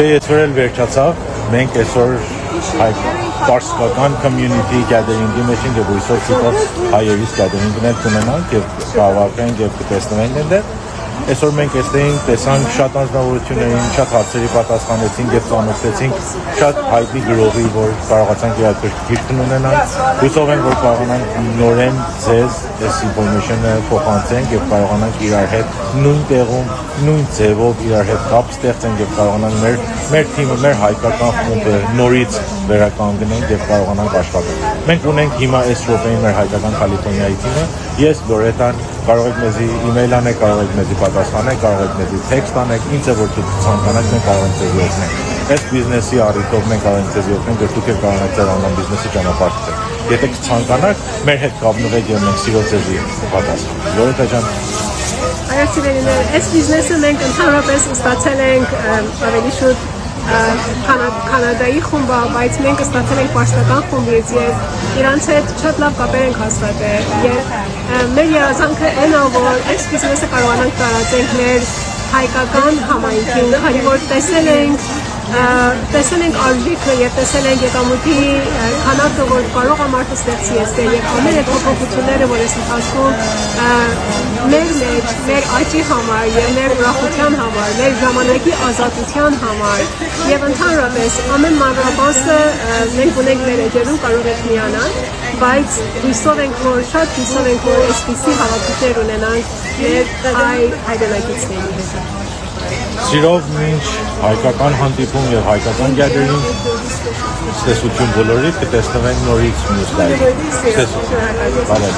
Եթերել վերջացավ, մենք այսօր պարսկական community gathering-ի մեջ ենք և ույսով ցիկով հայերիս gathering-ն էլ կունենանք և կհավաքենք և կտեսնվենք այնտեղ։ Այսօր մենք այստեղ տեսանք շատ անձնավորություններին, շատ հարցերի պատասխանեցինք և ծանոթեցինք շատ հայտնի գրողի, որ կարողացանք իրար գիրքն ունենանք։ Հույսով ենք, որ կարողանանք նորեն ձեզ այս information-ը փոխանցենք և կարողանանք իրար հետ նույն տեղում, նույն ձևով իրար հետ կապ ստեղծենք և կարողանանք մեր թիմը, մեր հայկական խումբը նորից վերականգնենք և կարողանանք աշխատել։ Մենք ունենք հիմա այս րոպեին մեր հայկական Կալիֆոռնիայի թիմը, ես, Լորետան, կարող եք մեզի email անեք, կարող եք մեզի պատասխանեք, կարող եք մեզի text անեք, ինչ է որ դուք ցանկանաք, մենք կարող ենք ձեզ օգնել։ Այս բիզնեսի առիթով մենք կարող ենք ձեզ օգնել, որ դուք կարող եք ձեր անվան բիզնեսի ճանապարհը։ Եթե կցանկանաք, մեր հետ կապնվեք և մենք սիրով ձեզ կպատասխանենք։ Լորետա ջան, Այո, սիրելիներ, այս բիզնեսը մենք ընդհանրապես ստացել ենք ավելի շուտ Կանադայի խումբը, բայց մենք ստացել ենք պարսկական խումբից և իրանց հետ շատ լավ կապեր ենք հաստատել և մեր երազանքը այն է, որ այս բիզնեսը կարողանանք տարածենք մեր հայկական համայնքին, քանի որ տեսել ենք արժիքը և տեսել ենք եկամուտի քանակը, որ կարող է մարդը ստեղծի այստեղ և ամեն այդ փոփոխությունները, որ այս ընթացքում մեր մեջ, մեր աճի համար և մեր ուրախության համար, մեր ժամանակի ազատության համար և ընդհանրապես ամեն մանրամասը մենք ունենք մեր էջերում կարող եք միանալ, բայց հույսով ենք, որ շատ հույսով ենք, որ այսպիսի հավաքություններ ունենանք մեր հայրենակիցների հետ։ Սիրով մինչ հայկական հանդիպում և հայկական gathering, ցտեսություն բոլորիդ, կտեսնվենք նորից մյուս լայվի։ Ցտեսություն։